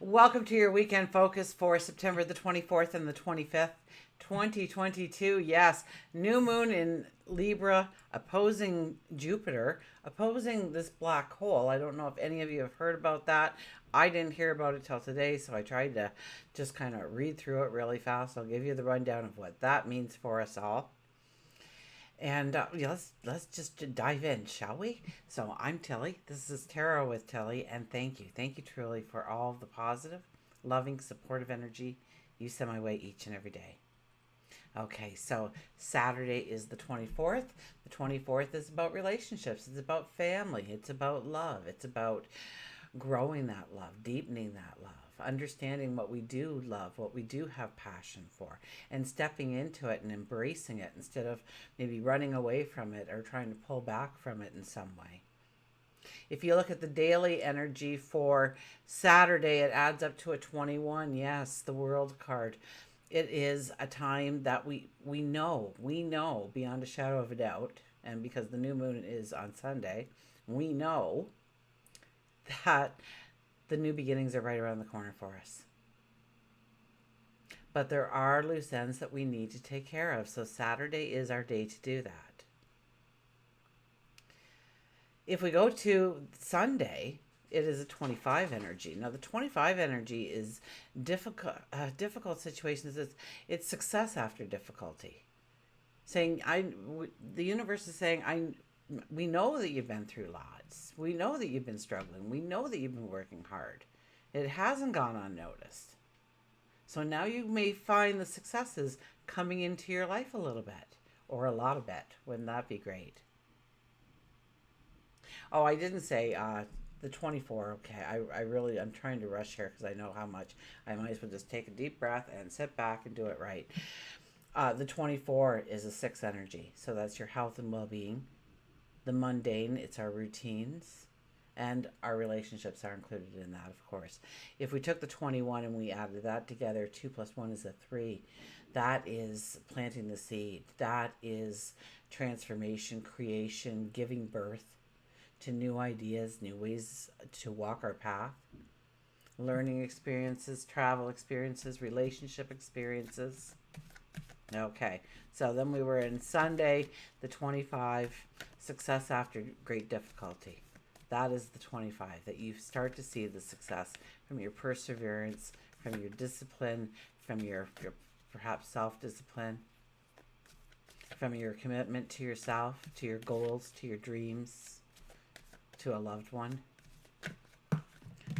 Welcome to your weekend focus for September the 24th and the 25th, 2022. Yes, new moon in Libra opposing Jupiter, opposing this black hole. I don't know if any of you have heard about that. I didn't hear about it till today, so I tried to just kind of read through it really fast. I'll give you the rundown of what that means for us all. And yeah, let's just dive in, shall we? So I'm Tilly. This is Tarot with Tilly, and thank you truly for all the positive, loving, supportive energy you send my way each and every day. Okay, so Saturday is the 24th. The 24th is about relationships. It's about family. It's about love. It's about growing that love, deepening that love, understanding what we do love, what we do have passion for, and stepping into it and embracing it instead of maybe running away from it or trying to pull back from it in some way. If you look at the daily energy for Saturday, it adds up to a 21. Yes, the World card. It is a time that we know beyond a shadow of a doubt, and because the new moon is on Sunday, we know that the new beginnings are right around the corner for us. But there are loose ends that we need to take care of. So Saturday is our day to do that. If we go to Sunday, it is a 25 energy. Now the 25 energy is difficult situations. It's success after difficulty. The universe is saying, we know that you've been through lots. We know that you've been struggling. We know that you've been working hard. It hasn't gone unnoticed. So now you may find the successes coming into your life a little bit, or a lot of bit. Wouldn't that be great? Oh, I didn't say the 24. Okay, I'm trying to rush here because I know how much. I might as well just take a deep breath and sit back and do it right. The 24 is a 6 energy. So that's your health and well-being. The mundane, it's our routines, and our relationships are included in that, of course. If we took the 21 and we added that together, 2 plus 1 is a 3. That is planting the seed. That is transformation, creation, giving birth to new ideas, new ways to walk our path, learning experiences, travel experiences, relationship experiences. Okay, so then we were in Sunday, the 25, success after great difficulty. That is the 25, that you start to see the success from your perseverance, from your discipline, from your perhaps self-discipline, from your commitment to yourself, to your goals, to your dreams, to a loved one.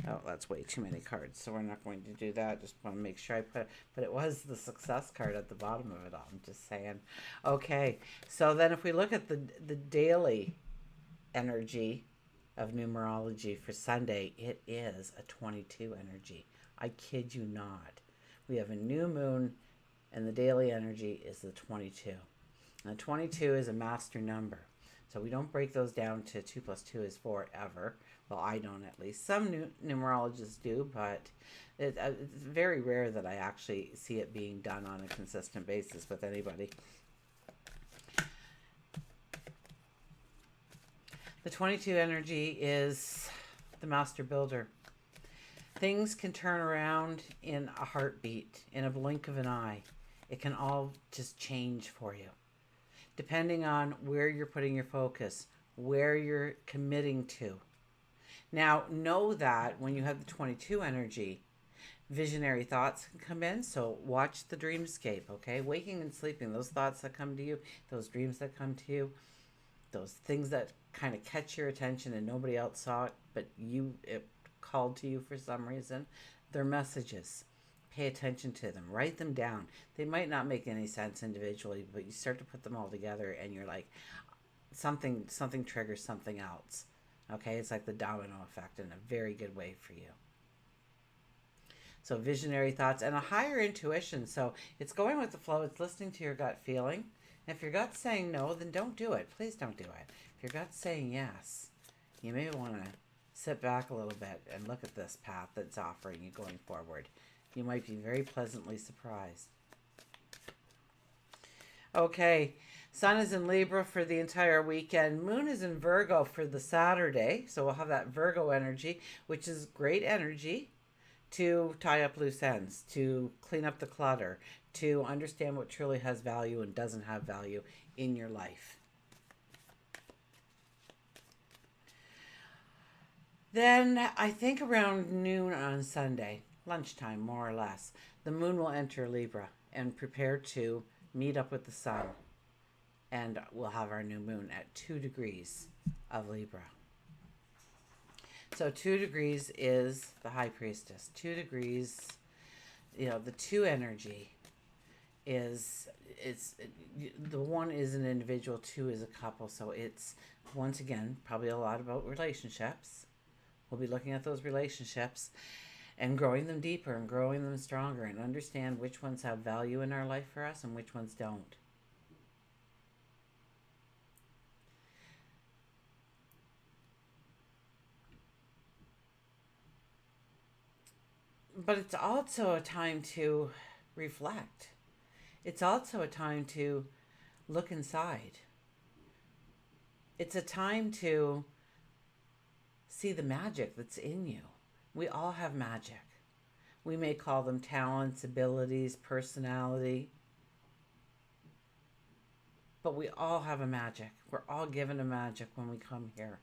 Oh, that's way too many cards, so we're not going to do that. Just want to make sure I but it was the success card at the bottom of it all. I'm just saying. Okay, so then if we look at the daily energy of numerology for Sunday, it is a 22 energy. I kid you not. We have a new moon, and the daily energy is the 22. And 22 is a master number. So we don't break those down to 2 plus 2 is 4 ever. Well, I don't at least. Some numerologists do, but it's very rare that I actually see it being done on a consistent basis with anybody. The 22 energy is the master builder. Things can turn around in a heartbeat, in a blink of an eye. It can all just change for you, depending on where you're putting your focus, where you're committing to. Now, know that when you have the 22 energy, visionary thoughts can come in. So watch the dreamscape, okay? Waking and sleeping, those thoughts that come to you, those dreams that come to you, those things that kind of catch your attention and nobody else saw it, but it called to you for some reason, they're messages. Pay attention to them. Write them down. They might not make any sense individually, but you start to put them all together and you're like, something triggers something else. Okay, it's like the domino effect in a very good way for you. So visionary thoughts and a higher intuition. So it's going with the flow. It's listening to your gut feeling. And if your gut's saying no, then don't do it. Please don't do it. If your gut's saying yes, you may want to sit back a little bit and look at this path that's offering you going forward. You might be very pleasantly surprised. Okay, Sun is in Libra for the entire weekend. Moon is in Virgo for the Saturday. So we'll have that Virgo energy, which is great energy to tie up loose ends, to clean up the clutter, to understand what truly has value and doesn't have value in your life. Then I think around noon on Sunday, lunchtime more or less, the moon will enter Libra and prepare to meet up with the sun. And we'll have our new moon at 2 degrees of Libra. So 2 degrees is the high priestess. 2 degrees, the 2 energy is, the 1 is an individual, 2 is a couple. So it's, once again, probably a lot about relationships. We'll be looking at those relationships and growing them deeper and growing them stronger and understand which ones have value in our life for us and which ones don't. But it's also a time to reflect. It's also a time to look inside. It's a time to see the magic that's in you. We all have magic. We may call them talents, abilities, personality. But we all have a magic. We're all given a magic when we come here.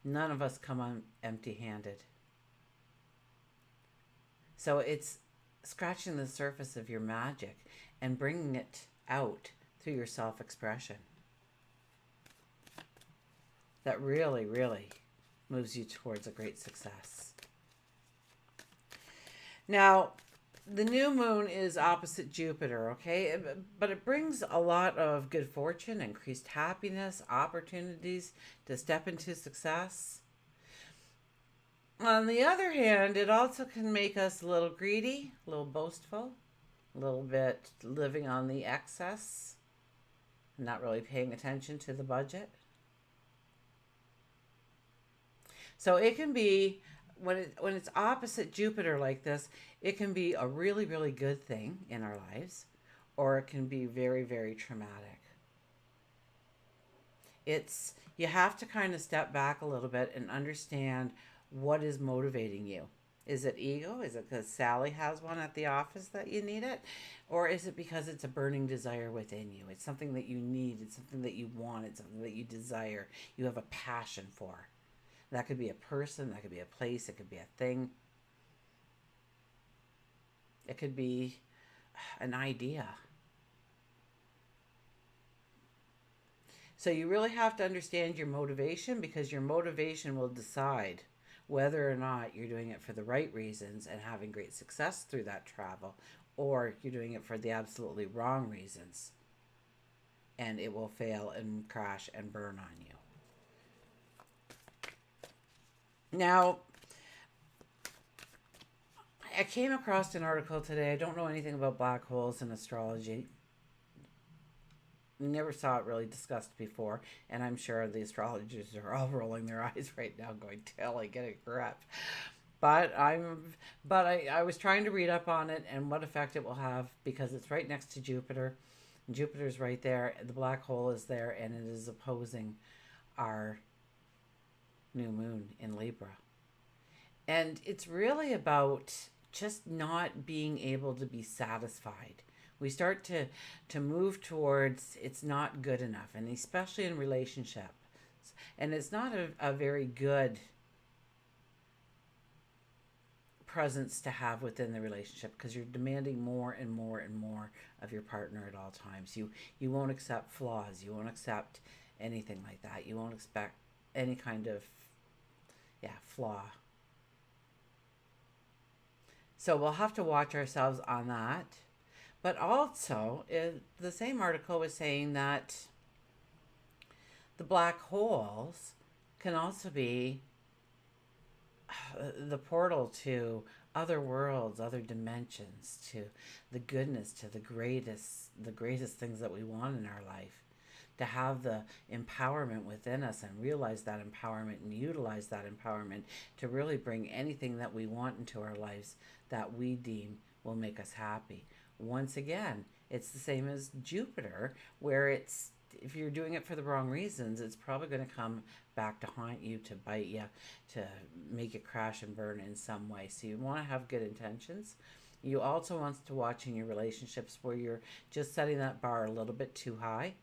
None of us come on empty-handed. So it's scratching the surface of your magic and bringing it out through your self-expression. That really, really moves you towards a great success. Now, the new moon is opposite Jupiter, okay? But it brings a lot of good fortune, increased happiness, opportunities to step into success. On the other hand, it also can make us a little greedy, a little boastful, a little bit living on the excess, not really paying attention to the budget. So it can be, when it's opposite Jupiter like this, it can be a really, really good thing in our lives, or it can be very, very traumatic. You have to kind of step back a little bit and understand what is motivating you. Is it ego? Is it because Sally has one at the office that you need it? Or is it because it's a burning desire within you? It's something that you need. It's something that you want. It's something that you desire. You have a passion for. That could be a person. That could be a place. It could be a thing. It could be an idea. So you really have to understand your motivation, because your motivation will decide whether or not you're doing it for the right reasons and having great success through that travel, or you're doing it for the absolutely wrong reasons and it will fail and crash and burn on you. Now, I came across an article today. I don't know anything about black holes and astrology. Never saw it really discussed before, and I'm sure the astrologers are all rolling their eyes right now going, "Till I get it correct." But I was trying to read up on it and what effect it will have, because it's right next to Jupiter. Jupiter's right there, the black hole is there, and it is opposing our new moon in Libra. And it's really about just not being able to be satisfied. We start to move towards it's not good enough, and especially in relationships. And it's not a very good presence to have within the relationship, because you're demanding more and more and more of your partner at all times. You won't accept flaws. You won't accept anything like that. You won't expect any kind of flaw. So we'll have to watch ourselves on that. But also, the same article was saying that the black holes can also be the portal to other worlds, other dimensions, to the goodness, to the greatest things that we want in our life. To have the empowerment within us and realize that empowerment and utilize that empowerment to really bring anything that we want into our lives that we deem will make us happy. Once again, it's the same as Jupiter, where it's if you're doing it for the wrong reasons, it's probably going to come back to haunt you, to bite you, to make you crash and burn in some way. So you want to have good intentions. You also want to watch in your relationships where you're just setting that bar a little bit too high.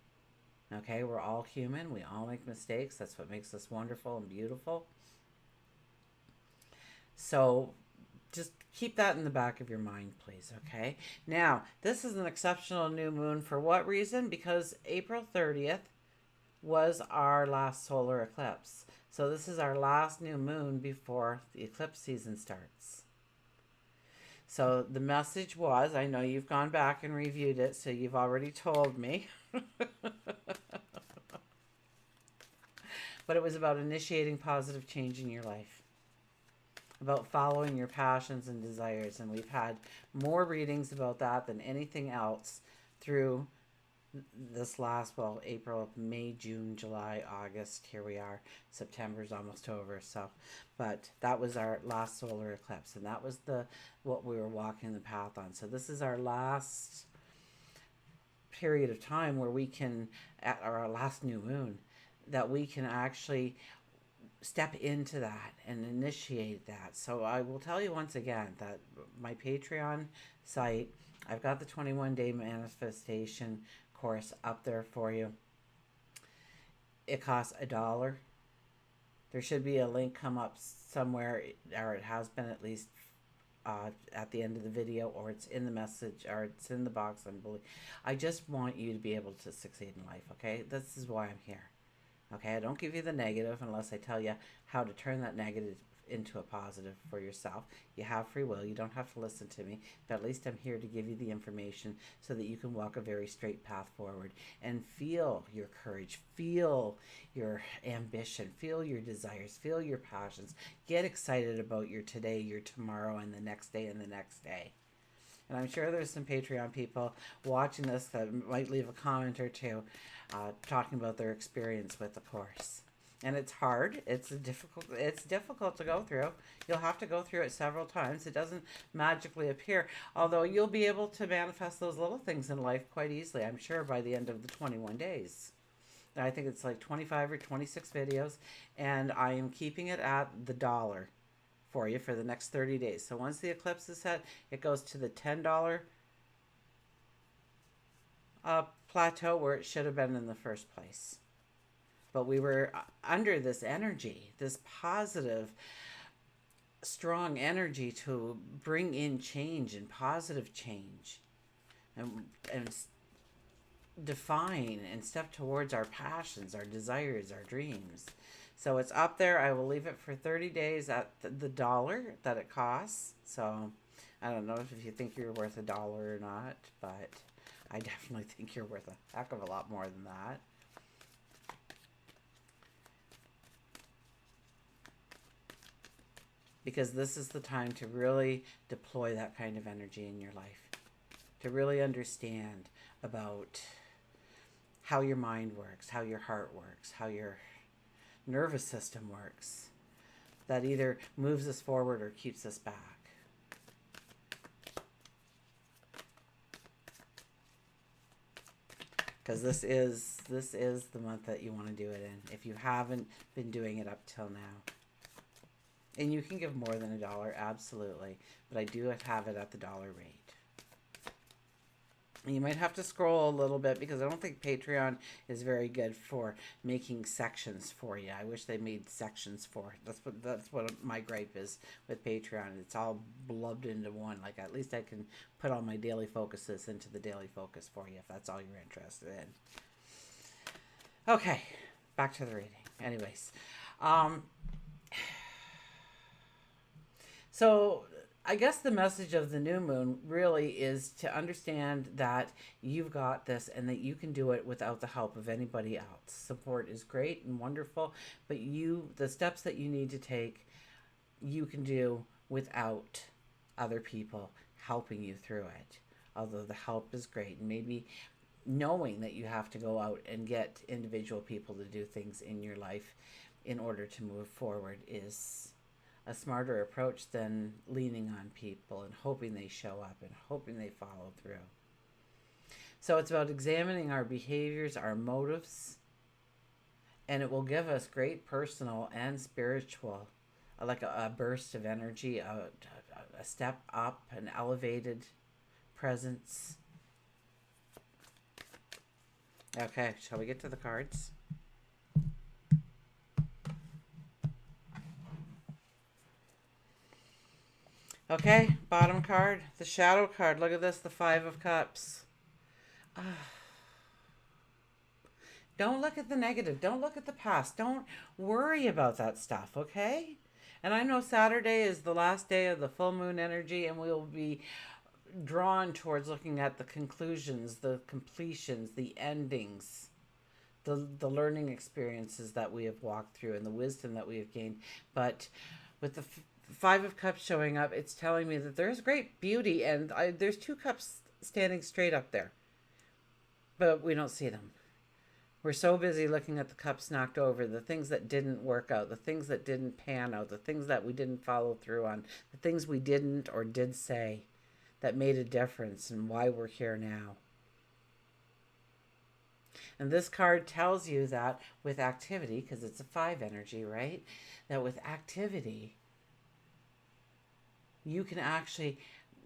Okay, we're all human. We all make mistakes. That's what makes us wonderful and beautiful. So just keep that in the back of your mind, please, okay? Now, this is an exceptional new moon for what reason? Because April 30th was our last solar eclipse. So this is our last new moon before the eclipse season starts. So the message was, I know you've gone back and reviewed it, so you've already told me. But it was about initiating positive change in your life, about following your passions and desires. And we've had more readings about that than anything else through this last, well, April, May, June, July, August. Here we are. September's almost over. So, but that was our last solar eclipse, and that was what we were walking the path on. So this is our last period of time where we can, at our last new moon, that we can actually step into that and initiate that. So I will tell you once again that my Patreon site, I've got the 21-day manifestation course up there for you. It costs $1. There should be a link come up somewhere, or it has been at least at the end of the video, or it's in the message, or it's in the box. I just want you to be able to succeed in life, okay? This is why I'm here. Okay, I don't give you the negative unless I tell you how to turn that negative into a positive for yourself. You have free will. You don't have to listen to me, but at least I'm here to give you the information so that you can walk a very straight path forward and feel your courage, feel your ambition, feel your desires, feel your passions. Get excited about your today, your tomorrow, and the next day and the next day. And I'm sure there's some Patreon people watching this that might leave a comment or two talking about their experience with the course. And it's hard. It's difficult to go through. You'll have to go through it several times. It doesn't magically appear, although you'll be able to manifest those little things in life quite easily, I'm sure, by the end of the 21 days. I think it's like 25 or 26 videos, and I am keeping it at the $1 for you for the next 30 days. So once the eclipse is set, it goes to the $10 plateau where it should have been in the first place. But we were under this energy, this positive, strong energy to bring in change and positive change and define and step towards our passions, our desires, our dreams. So it's up there. I will leave it for 30 days at the $1 that it costs. So I don't know if you think you're worth $1 or not, but I definitely think you're worth a heck of a lot more than that. Because this is the time to really deploy that kind of energy in your life. To really understand about how your mind works, how your heart works, how your nervous system works. That either moves us forward or keeps us back. Because this is the month that you want to do it in, if you haven't been doing it up till now. And you can give more than $1, absolutely. But I do have it at the $1 rate. And you might have to scroll a little bit because I don't think Patreon is very good for making sections for you. I wish they made sections for it. That's what my gripe is with Patreon. It's all blubbed into one. Like, at least I can put all my daily focuses into the daily focus for you if that's all you're interested in. Okay, back to the reading. Anyways, so I guess the message of the new moon really is to understand that you've got this and that you can do it without the help of anybody else. Support is great and wonderful, but the steps that you need to take, you can do without other people helping you through it. Although the help is great, and maybe knowing that you have to go out and get individual people to do things in your life in order to move forward is a smarter approach than leaning on people and hoping they show up and hoping they follow through. So it's about examining our behaviors, our motives, and it will give us great personal and spiritual, like a burst of energy, a step up, an elevated presence. Okay, shall we get to the cards? Okay, bottom card, the shadow card. Look at this, the Five of Cups. Don't look at the negative. Don't look at the past. Don't worry about that stuff, okay? And I know Saturday is the last day of the full moon energy, and we'll be drawn towards looking at the conclusions, the completions, the endings, the learning experiences that we have walked through and the wisdom that we have gained. But with the Five of Cups showing up, it's telling me that there's great beauty, and there's two cups standing straight up there, but we don't see them. We're so busy looking at the cups knocked over, the things that didn't work out, the things that didn't pan out, the things that we didn't follow through on, the things we didn't or did say that made a difference and why we're here now. And this card tells you that with activity, because it's a 5 energy, right? That with activity, you can actually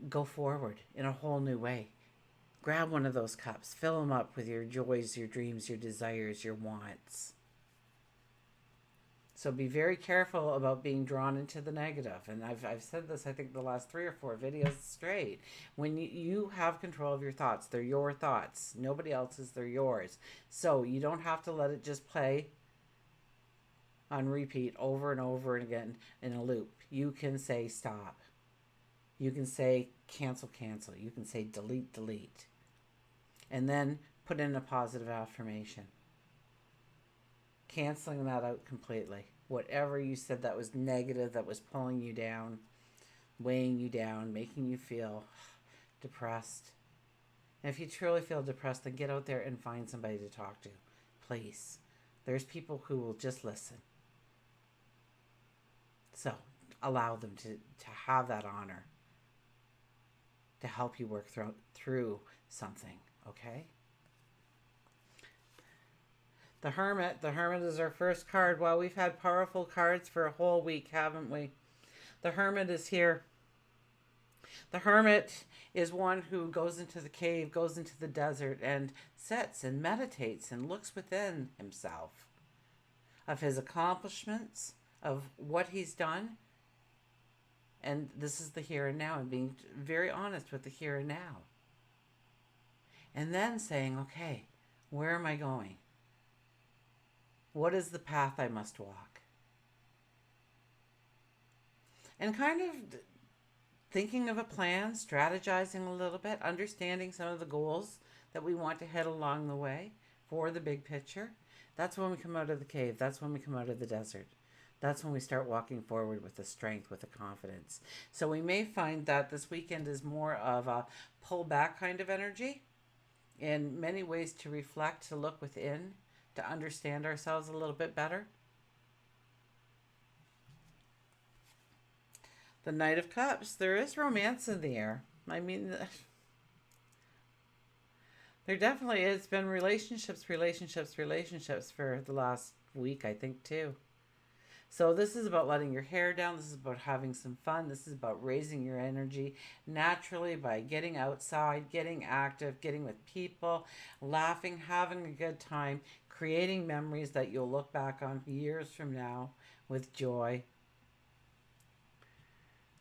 go forward in a whole new way. Grab one of those cups, fill them up with your joys, your dreams, your desires, your wants. So be very careful about being drawn into the negative. And I've said this, I think, the last 3 or 4 videos straight. When you have control of your thoughts, they're your thoughts. Nobody else's, they're yours. So you don't have to let it just play on repeat over and over and again in a loop. You can say stop. You can say cancel, cancel. You can say delete, delete. And then put in a positive affirmation. Canceling that out completely. Whatever you said that was negative, that was pulling you down, weighing you down, making you feel depressed. And if you truly feel depressed, then get out there and find somebody to talk to. Please. There's people who will just listen. So allow them to have that honor to help you work through something, okay? The Hermit. The Hermit is our first card. Well, we've had powerful cards for a whole week, haven't we? The Hermit is here. The Hermit is one who goes into the cave, goes into the desert, and sits and meditates and looks within himself of his accomplishments, of what he's done. And this is the here and now, and being very honest with the here and now. And then saying, okay, where am I going? What is the path I must walk? And kind of thinking of a plan, strategizing a little bit, understanding some of the goals that we want to head along the way for the big picture. That's when we come out of the cave. That's when we come out of the desert. That's when we start walking forward with the strength, with the confidence. So we may find that this weekend is more of a pull back kind of energy, in many ways to reflect, to look within, to understand ourselves a little bit better. The Knight of Cups. There is romance in the air. I mean, there definitely has been relationships for the last week, I think, too. So this is about letting your hair down. This is about having some fun. This is about raising your energy naturally by getting outside, getting active, getting with people, laughing, having a good time, creating memories that you'll look back on years from now with joy.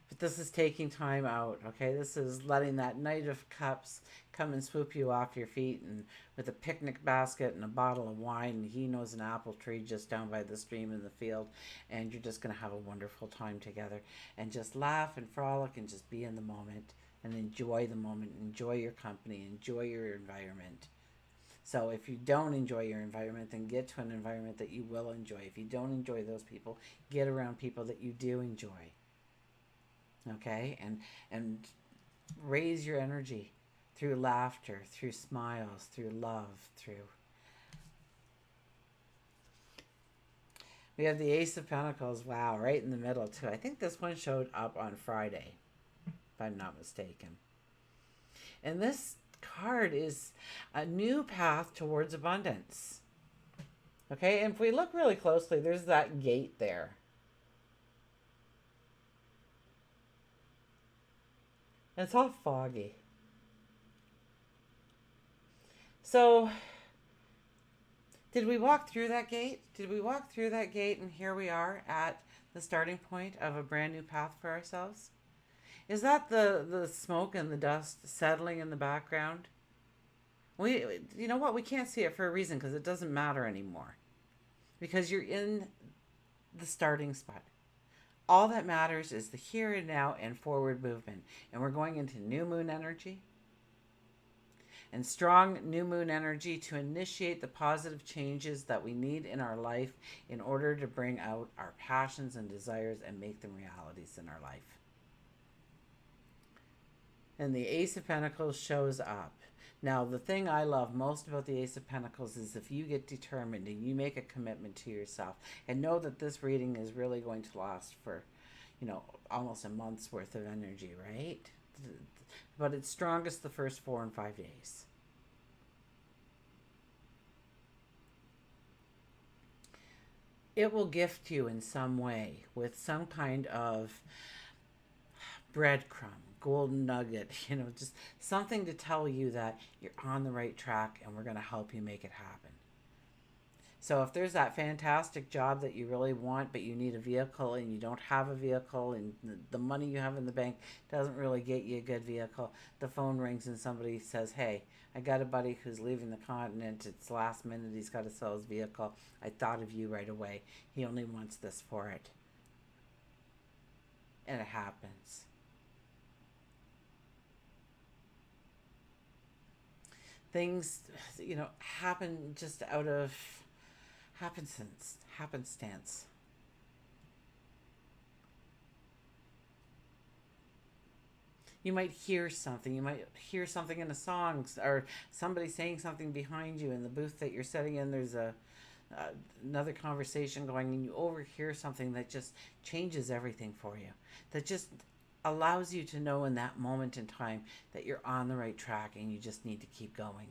But this is taking time out, okay? This is letting that Knight of Cups come and swoop you off your feet, and with a picnic basket and a bottle of wine, and he knows an apple tree just down by the stream in the field, and you're just going to have a wonderful time together and just laugh and frolic and just be in the moment and enjoy the moment, enjoy your company, enjoy your environment. So if you don't enjoy your environment, then get to an environment that you will enjoy. If you don't enjoy those people, get around people that you do enjoy. Okay, and raise your energy through laughter, through smiles, through love, through. We have the Ace of Pentacles. Wow, right in the middle too. I think this one showed up on Friday, if I'm not mistaken. And this card is a new path towards abundance. Okay, and if we look really closely, there's that gate there. And it's all foggy. So, did we walk through that gate? Did we walk through that gate and here we are at the starting point of a brand new path for ourselves? Is that the smoke and the dust settling in the background? You know what? We can't see it for a reason because it doesn't matter anymore. Because you're in the starting spot. All that matters is the here and now and forward movement. And we're going into new moon energy. And strong new moon energy to initiate the positive changes that we need in our life in order to bring out our passions and desires and make them realities in our life. And the Ace of Pentacles shows up. Now, the thing I love most about the Ace of Pentacles is if you get determined and you make a commitment to yourself and know that this reading is really going to last for, almost a month's worth of energy, right? But it's strongest the first 4 and 5 days. It will gift you in some way with some kind of breadcrumb, golden nugget, just something to tell you that you're on the right track and we're going to help you make it happen. So if there's that fantastic job that you really want, but you need a vehicle and you don't have a vehicle and the money you have in the bank doesn't really get you a good vehicle, the phone rings and somebody says, hey, I got a buddy who's leaving the continent. It's last minute. He's got to sell his vehicle. I thought of you right away. He only wants this for it. And it happens. Things, happen just out of happenstance. You might hear something. You might hear something in a song or somebody saying something behind you in the booth that you're sitting in. There's another conversation going and you overhear something that just changes everything for you. That just allows you to know in that moment in time that you're on the right track and you just need to keep going.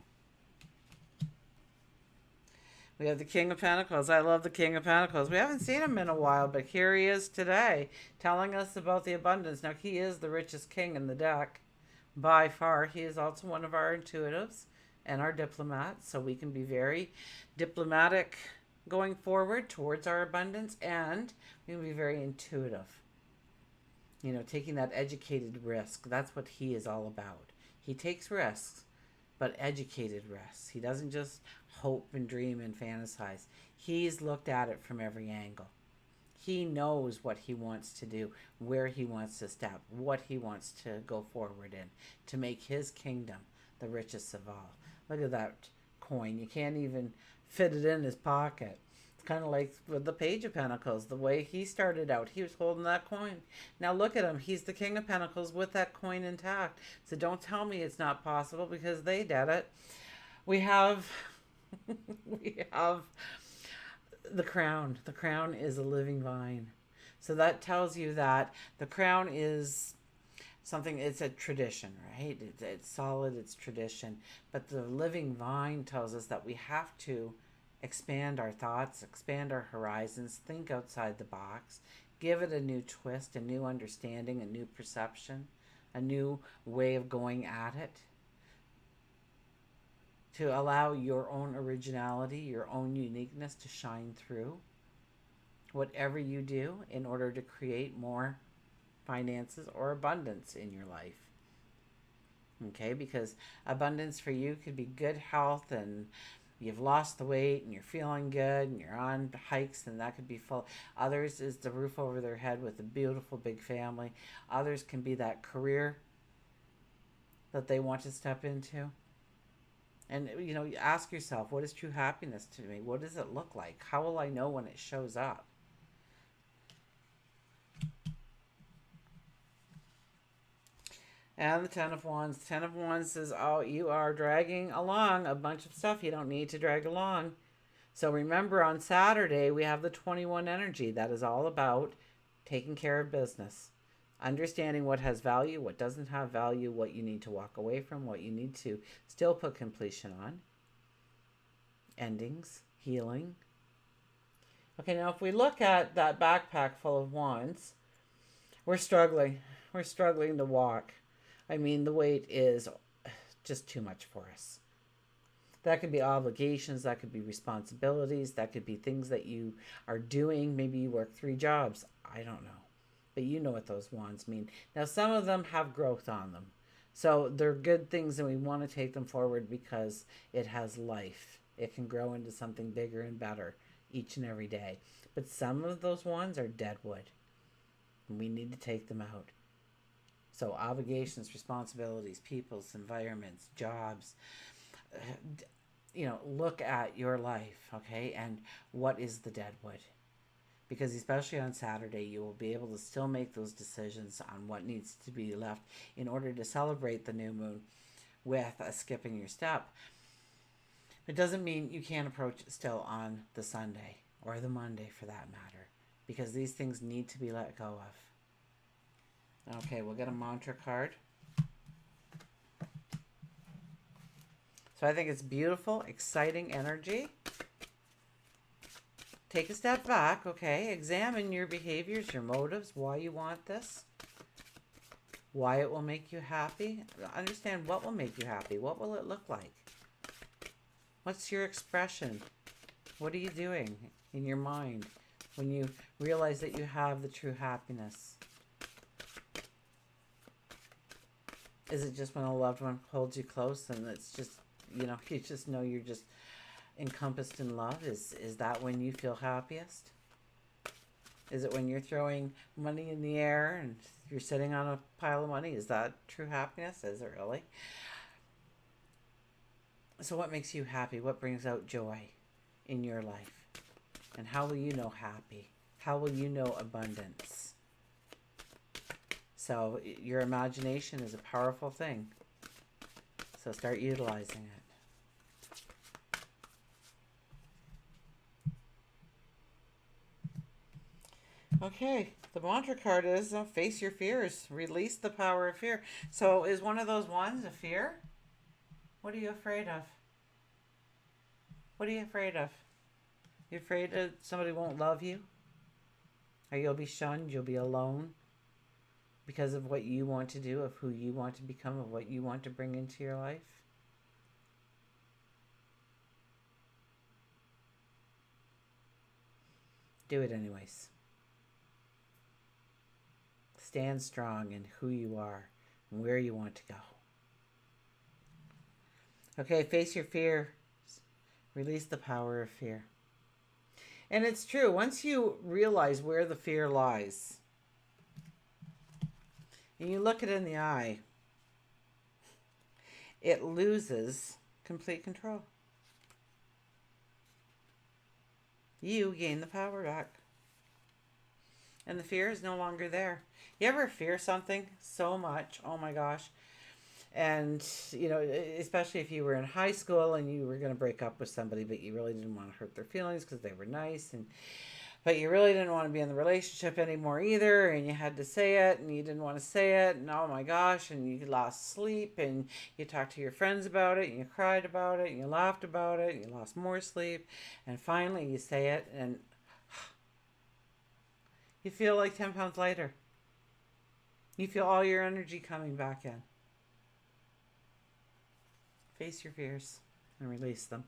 We have the King of Pentacles. I love the King of Pentacles. We haven't seen him in a while, but here he is today telling us about the abundance. Now, he is the richest king in the deck by far. He is also one of our intuitives and our diplomats, so we can be very diplomatic going forward towards our abundance, and we can be very intuitive. Taking that educated risk. That's what he is all about. He takes risks, but educated risks. He doesn't just hope and dream and fantasize. He's looked at it from every angle. He knows what he wants to do, where he wants to step, what he wants to go forward in to make his kingdom the richest of all. Look at that coin. You can't even fit it in his pocket. Kind of like with the Page of Pentacles, the way he started out, he was holding that coin. Now look at him. He's the King of Pentacles with that coin intact. So don't tell me it's not possible because they did it. We have the crown. The crown is a living vine. So that tells you that the crown is something, it's a tradition, right? It's solid, it's tradition. But the living vine tells us that we have to expand our thoughts, expand our horizons, think outside the box, give it a new twist, a new understanding, a new perception, a new way of going at it, to allow your own originality, your own uniqueness to shine through whatever you do in order to create more finances or abundance in your life. Okay, because abundance for you could be good health and you've lost the weight and you're feeling good and you're on hikes, and that could be full. Others is the roof over their head with a beautiful big family. Others can be that career that they want to step into. And, you ask yourself, what is true happiness to me? What does it look like? How will I know when it shows up? And the Ten of Wands. Ten of Wands says, oh, you are dragging along a bunch of stuff you don't need to drag along. So remember, on Saturday, we have the 21 energy. That is all about taking care of business. Understanding what has value, what doesn't have value, what you need to walk away from, what you need to still put completion on. Endings, healing. Okay, now if we look at that backpack full of wands, we're struggling. We're struggling to walk. I mean, the weight is just too much for us. That could be obligations, that could be responsibilities, that could be things that you are doing. Maybe you work 3 jobs. I don't know. But you know what those wands mean. Now, some of them have growth on them. So they're good things and we want to take them forward because it has life. It can grow into something bigger and better each and every day. But some of those wands are dead wood. And we need to take them out. So obligations, responsibilities, people's, environments, jobs. Look at your life, okay? And what is the dead wood? Because especially on Saturday, you will be able to still make those decisions on what needs to be left in order to celebrate the new moon with a skipping your step. It doesn't mean you can't approach it still on the Sunday or the Monday for that matter, because these things need to be let go of. Okay, we'll get a mantra card. So I think it's beautiful, exciting energy. Take a step back, okay? Examine your behaviors, your motives, why you want this, why it will make you happy. Understand what will make you happy. What will it look like? What's your expression? What are you doing in your mind when you realize that you have the true happiness? Is it just when a loved one holds you close and it's just, you just know you're just encompassed in love? Is that when you feel happiest? Is it when you're throwing money in the air and you're sitting on a pile of money? Is that true happiness? Is it really? So what makes you happy? What brings out joy in your life? And how will you know happy? How will you know abundance? So your imagination is a powerful thing. So start utilizing it. Okay, the mantra card is face your fears, release the power of fear. So is one of those ones a fear? What are you afraid of? What are you afraid of? You afraid that somebody won't love you? Or you'll be shunned, you'll be alone because of what you want to do, of who you want to become, of what you want to bring into your life? Do it anyways. Stand strong in who you are and where you want to go. Okay, face your fear. Release the power of fear. And it's true. Once you realize where the fear lies, and you look it in the eye, it loses complete control. You gain the power back. And the fear is no longer there. You ever fear something so much? Oh my gosh. And, especially if you were in high school and you were going to break up with somebody, but you really didn't want to hurt their feelings because they were nice. But you really didn't want to be in the relationship anymore either. And you had to say it and you didn't want to say it. And oh my gosh. And you lost sleep and you talked to your friends about it and you cried about it and you laughed about it and you lost more sleep. And finally you say it and you feel like 10 pounds lighter. You feel all your energy coming back in. Face your fears and release them.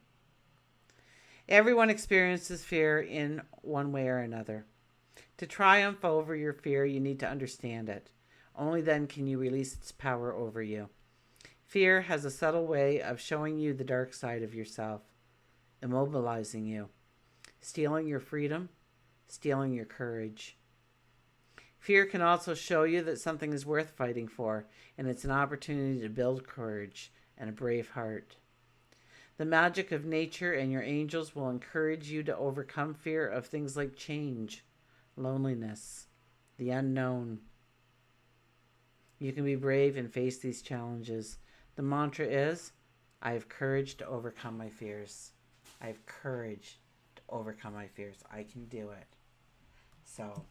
Everyone experiences fear in one way or another. To triumph over your fear, you need to understand it. Only then can you release its power over you. Fear has a subtle way of showing you the dark side of yourself, immobilizing you, stealing your freedom, stealing your courage. Fear can also show you that something is worth fighting for, and it's an opportunity to build courage and a brave heart. The magic of nature and your angels will encourage you to overcome fear of things like change, loneliness, the unknown. You can be brave and face these challenges. The mantra is, I have courage to overcome my fears. I have courage to overcome my fears. I can do it. So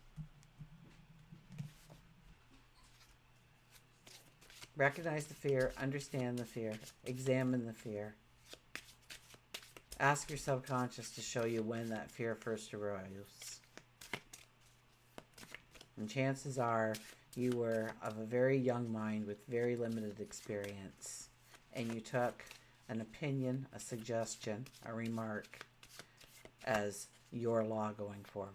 Recognize the fear, understand the fear, examine the fear. Ask your subconscious to show you when that fear first arose. And chances are you were of a very young mind with very limited experience, and you took an opinion, a suggestion, a remark as your law going forward.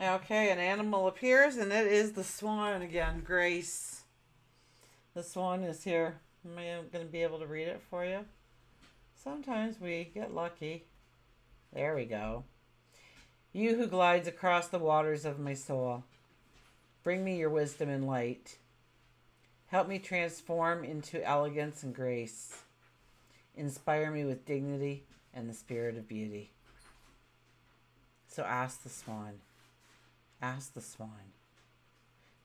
Okay, an animal appears, and it is the swan again, Grace. The swan is here. Am I going to be able to read it for you? Sometimes we get lucky. There we go. You who glides across the waters of my soul, bring me your wisdom and light. Help me transform into elegance and grace. Inspire me with dignity and the spirit of beauty. So ask the swan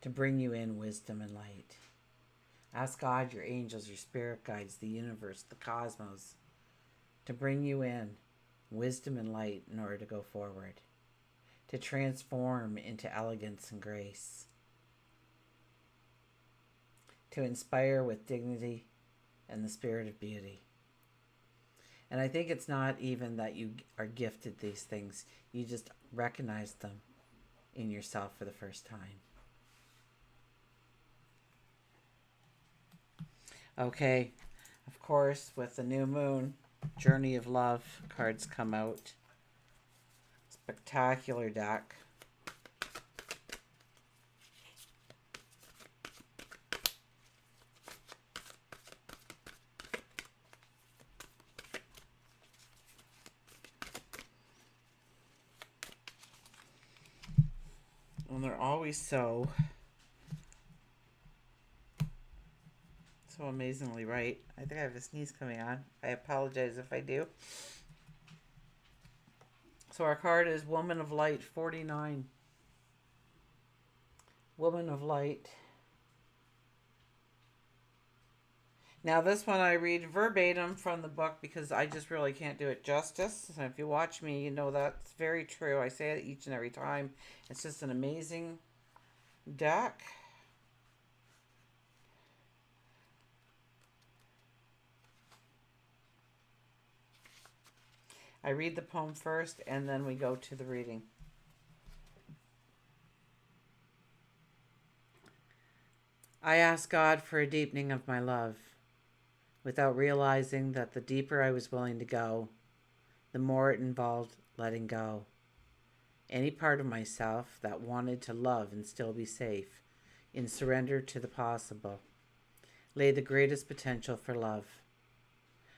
to bring you in wisdom and light. Ask God, your angels, your spirit guides, the universe, the cosmos, to bring you in wisdom and light in order to go forward, to transform into elegance and grace, to inspire with dignity and the spirit of beauty. And I think it's not even that you are gifted these things. You just recognize them in yourself for the first time. Okay, of course, with the new moon, Journey of Love cards come out. Spectacular deck. And they're always so amazingly right. I think I have a sneeze coming on. I apologize if I do. So our card is Woman of Light 49. Woman of Light. Now this one I read verbatim from the book because I just really can't do it justice. So if you watch me, you know that's very true. I say it each and every time. It's just an amazing deck. I read the poem first and then we go to the reading. I ask God for a deepening of my love, without realizing that the deeper I was willing to go, the more it involved letting go. Any part of myself that wanted to love and still be safe, in surrender to the possible, lay the greatest potential for love.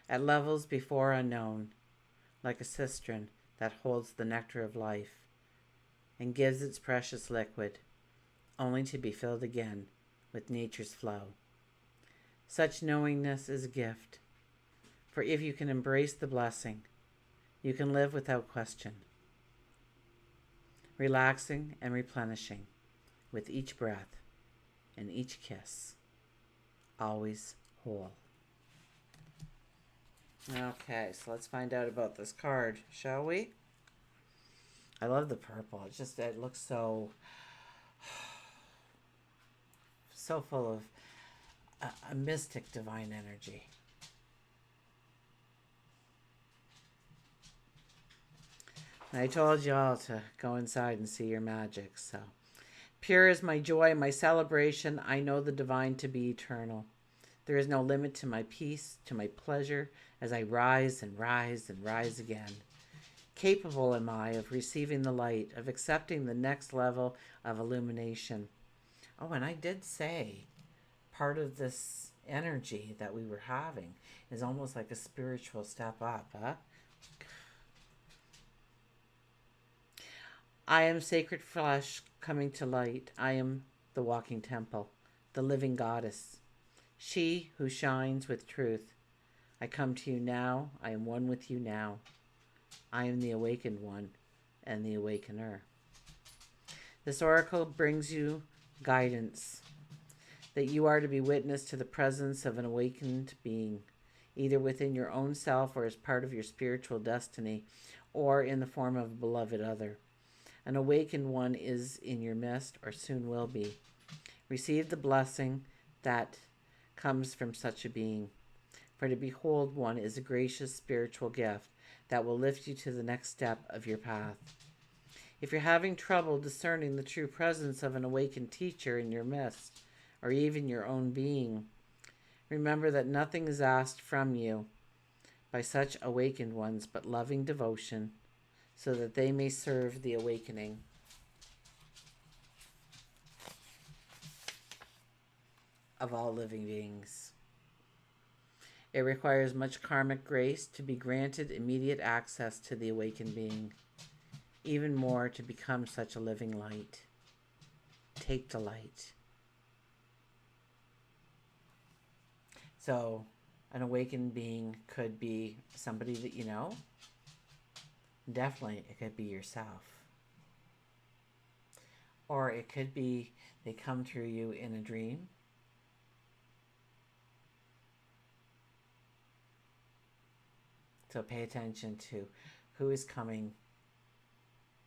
At levels before unknown, like a cistern that holds the nectar of life and gives its precious liquid, only to be filled again with nature's flow. Such knowingness is a gift, for if you can embrace the blessing, you can live without question, relaxing and replenishing with each breath and each kiss, always whole. Okay, so let's find out about this card, shall we? I love the purple. It looks so full of a mystic divine energy. And I told you all to go inside and see your magic, so. Pure is my joy, my celebration. I know the divine to be eternal. There is no limit to my peace, to my pleasure, as I rise and rise and rise again. Capable am I of receiving the light, of accepting the next level of illumination. Oh, and I did say part of this energy that we were having is almost like a spiritual step up, huh? I am sacred flesh coming to light. I am the walking temple, the living goddess, she who shines with truth. I come to you now. I am one with you now. I am the awakened one and the awakener. This oracle brings you guidance. that you are to be witness to the presence of an awakened being, either within your own self or as part of your spiritual destiny, or in the form of a beloved other. An awakened one is in your midst, or soon will be. Receive the blessing that comes from such a being. For to behold one is a gracious spiritual gift that will lift you to the next step of your path. If you're having trouble discerning the true presence of an awakened teacher in your midst, or even your own being, remember that nothing is asked from you by such awakened ones but loving devotion, so that they may serve the awakening of all living beings. It requires much karmic grace to be granted immediate access to the awakened being, even more to become such a living light. Take delight. So, an awakened being could be somebody that you know. Definitely, it could be yourself. Or it could be they come through you in a dream. So pay attention to who is coming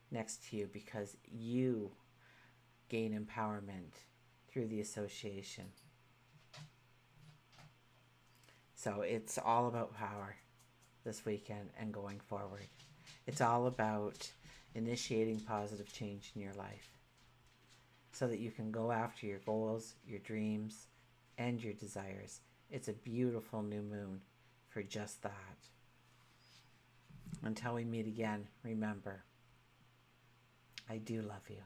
next to you, because you gain empowerment through the association. So it's all about power this weekend and going forward. It's all about initiating positive change in your life so that you can go after your goals, your dreams, and your desires. It's a beautiful new moon for just that. Until we meet again, remember, I do love you.